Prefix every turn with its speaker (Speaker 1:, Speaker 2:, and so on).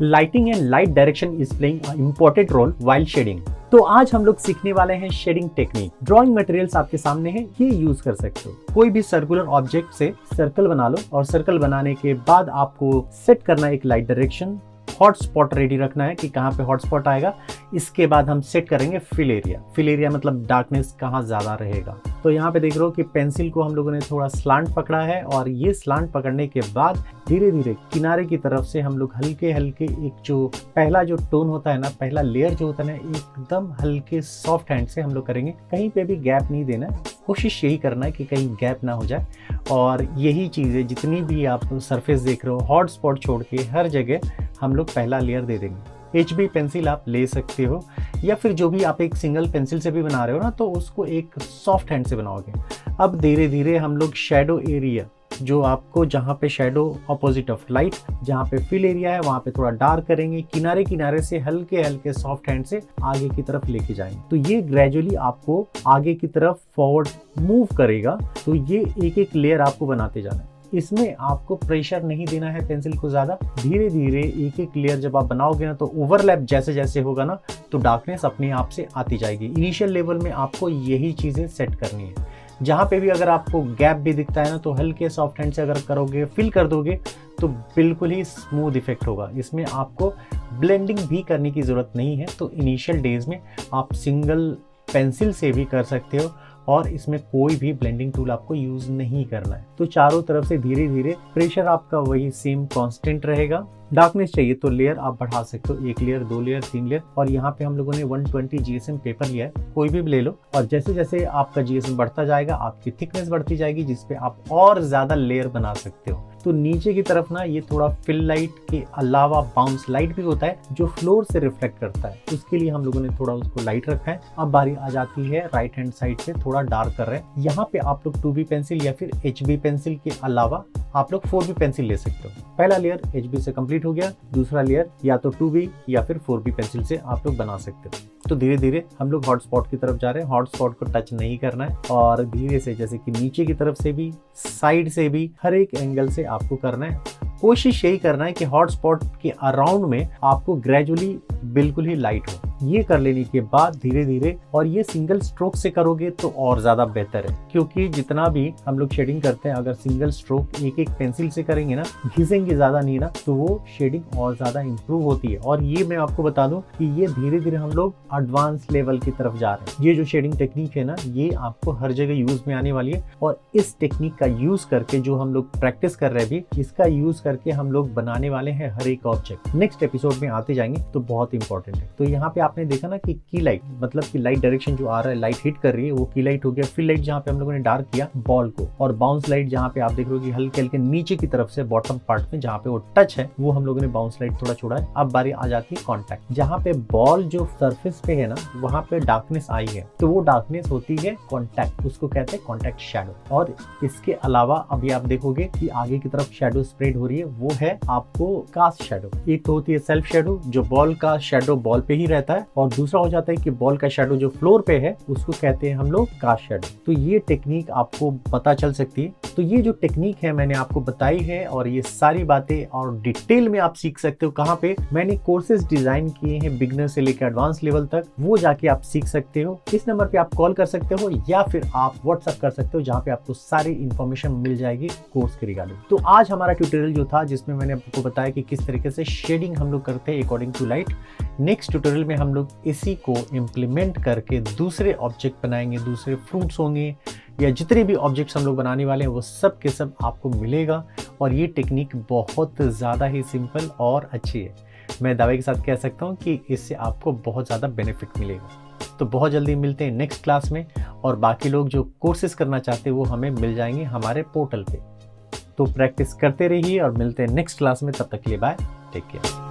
Speaker 1: Lighting and light direction is playing a important role while shading. तो आज हम लोग सीखने वाले हैं शेडिंग टेक्निक। ड्राइंग मटेरियल्स आपके सामने है, ये यूज कर सकते हो। कोई भी सर्कुलर ऑब्जेक्ट से सर्कल बना लो और सर्कल बनाने के बाद आपको सेट करना एक लाइट डायरेक्शन। हॉटस्पॉट रेडी रखना है कि कहाँ पे हॉटस्पॉट आएगा। इसके बाद हम सेट करेंगे फिल एरिया। फिल एरिया मतलब डार्कनेस कहाँ ज्यादा रहेगा। तो यहाँ पे देख रहे हो कि पेंसिल को हम लोगों ने थोड़ा स्लांट पकड़ा है और ये स्लांट पकड़ने के बाद धीरे धीरे किनारे की तरफ से हम लोग हल्के हल्के एक जो पहला जो टोन होता है ना, पहला लेयर जो होता है ना, एकदम हल्के सॉफ्ट हैंड से हम लोग करेंगे। कहीं पे भी गैप नहीं देना है, कोशिश यही करना है कि कहीं गैप ना हो जाए। और यही चीज़ें जितनी भी आप सरफेस देख रहे हो, हॉट स्पॉट छोड़ के हर जगह हम लोग पहला लेयर दे देंगे। HB पेंसिल आप ले सकते हो या फिर जो भी आप एक सिंगल पेंसिल से भी बना रहे हो ना, तो उसको एक सॉफ्ट हैंड से बनाओगे। अब धीरे धीरे हम लोग शेडो एरिया, जो आपको जहाँ पे शेडो अपोजिट ऑफ लाइट, जहाँ पे फिल एरिया है वहाँ पे थोड़ा डार्क करेंगे। किनारे किनारे से हल्के हल्के सॉफ्ट हैंड से आगे की तरफ लेके जाएंगे। तो ये ग्रेजुअली आपको आगे की तरफ फॉरवर्ड मूव करेगा। तो ये एक एक लेयर आपको बनाते जाना है। इसमें आपको प्रेशर नहीं देना है पेंसिल को ज्यादा। धीरे धीरे एक एक लेयर जब आप बनाओगे ना, तो ओवरलैप जैसे जैसे होगा ना, तो डार्कनेस अपने आप से आती जाएगी। इनिशियल लेवल में आपको यही चीजें सेट करनी है। जहाँ पे भी अगर आपको गैप भी दिखता है ना, तो हल्के सॉफ्ट हैंड से अगर करोगे, फिल कर दोगे, तो बिल्कुल ही स्मूथ इफेक्ट होगा। इसमें आपको ब्लेंडिंग भी करने की जरूरत नहीं है। तो इनिशियल डेज में आप सिंगल पेंसिल से भी कर सकते हो और इसमें कोई भी ब्लेंडिंग टूल आपको यूज नहीं करना है। तो चारों तरफ से धीरे धीरे प्रेशर आपका वही सेम कांस्टेंट रहेगा। डार्कनेस चाहिए तो लेयर आप बढ़ा सकते हो, 1 लेयर, 2 लेयर, 3 लेयर। और यहाँ पे हम लोगों ने 120 GSM पेपर लिया है, कोई भी ले लो। और जैसे जैसे आपका GSM बढ़ता जाएगा, आपकी थिकनेस बढ़ती जाएगी, जिसपे आप और ज्यादा लेयर बना सकते हो। तो नीचे की तरफ ना ये थोड़ा फिल लाइट के अलावा बाउंस लाइट भी होता है, जो फ्लोर से रिफ्लेक्ट करता है। उसके लिए हम लोगों ने थोड़ा उसको लाइट रखा है। अब बारी आ जाती है राइट हैंड साइड से थोड़ा डार्क कर रहे हैं। यहाँ पे आप लोग 2B पेंसिल या फिर HB पेंसिल के अलावा आप लोग 4B पेंसिल ले सकते हो। पहला लेयर HB से कंप्लीट हो गया, दूसरा लेयर या तो 2B या फिर 4B पेंसिल से आप लोग बना सकते हो। तो धीरे धीरे हम लोग हॉट स्पॉट की तरफ जा रहे हैं। हॉट स्पॉट को टच नहीं करना है और धीरे से, जैसे कि नीचे की तरफ से भी, साइड से भी, हर एक एंगल से आपको करना है। कोशिश यही करना है कि हॉट स्पॉट के अराउंड में आपको ग्रेजुअली बिल्कुल ही लाइट हो। ये कर लेने के बाद धीरे धीरे, और ये सिंगल स्ट्रोक से करोगे तो और ज्यादा बेहतर है, क्योंकि जितना भी हम लोग शेडिंग करते हैं, अगर सिंगल स्ट्रोक एक एक पेंसिल से करेंगे ना, घिसेंगे ज्यादा नहीं ना, तो वो शेडिंग और ज्यादा इंप्रूव होती है। और ये मैं आपको बता दूं कि ये धीरे धीरे हम लोग एडवांस लेवल की तरफ जा रहे हैं। ये जो शेडिंग टेक्निक है ना, ये आपको हर जगह यूज में आने वाली है। और इस टेक्निक का यूज करके जो हम लोग प्रैक्टिस कर रहे हैं अभी, इसका यूज करके हम लोग बनाने वाले हैं हर एक ऑब्जेक्ट। नेक्स्ट एपिसोड में आते जाएंगे, तो बहुत इंपॉर्टेंट है। तो यहाँ पे आपने देखा ना कि की लाइट, मतलब कि लाइट डायरेक्शन जो आ रहा है, लाइट हिट कर रही है, वो की लाइट हो गया। फिल लाइट जहाँ पे हम लोगों ने डार्क किया बॉल को, और बाउंस लाइट जहाँ पे आप देख रहे हो कि हल्के हल्के नीचे की तरफ से बॉटम पार्ट में जहाँ पे वो टच है, वो हम लोगों ने बाउंस लाइट थोड़ा छोड़ा है। अब बारी आ जाती है कॉन्टैक्ट। जहाँ पे बॉल जो सरफेस पे है ना, वहाँ पे डार्कनेस आई है, तो वो डार्कनेस होती है कॉन्टैक्ट, उसको कहते हैं कॉन्टैक्ट शैडो। और इसके अलावा अभी आप देखोगे कि आगे की तरफ शैडो स्प्रेड हो रही है, वो है आपको कास्ट शैडो। एक तो होती है सेल्फ शैडो, जो बॉल का शैडो बॉल पे ही रहता है, और दूसरा हो जाता है कि बॉल का शैडो जो फ्लोर पे है, उसको कहते हैं हम लोग कास्ट शैडो। तो ये टेक्निक आपको पता चल सकती है। तो ये जो टेक्निक है मैंने आपको बताई है, और ये सारी बातें और डिटेल में आप सीख सकते हो। कहाँ पे मैंने कोर्सेज डिजाइन किए हैं बिगिनर से लेकर एडवांस लेवल तक, वो जाके आप सीख सकते हो। इस नंबर पे आप कॉल कर सकते हो या फिर आप व्हाट्सएप कर सकते हो, जहाँ पे आपको सारी इंफॉर्मेशन मिल जाएगी कोर्स के रिगार्डिंग। तो आज हमारा ट्यूटोरियल जो था, जिसमें मैंने आपको बताया कि किस तरीके से शेडिंग हम लोग करते हैं according to light. Next tutorial में हम लोग इसी को इम्प्लीमेंट करके दूसरे ऑब्जेक्ट बनाएंगे, दूसरे फ्रूट्स होंगे, या जितने भी ऑब्जेक्ट्स हम लोग बनाने वाले हैं, वो सब के सब आपको मिलेगा। और ये टेक्निक बहुत ज़्यादा ही सिंपल और अच्छी है। मैं दावे के साथ कह सकता हूँ कि इससे आपको बहुत ज़्यादा बेनिफिट मिलेगा। तो बहुत जल्दी मिलते हैं नेक्स्ट क्लास में, और बाकी लोग जो कोर्सेज करना चाहते हैं वो हमें मिल जाएंगे हमारे पोर्टल पे। तो प्रैक्टिस करते रहिए और मिलते हैं नेक्स्ट क्लास में। तब तक के लिए बाय, टेक केयर।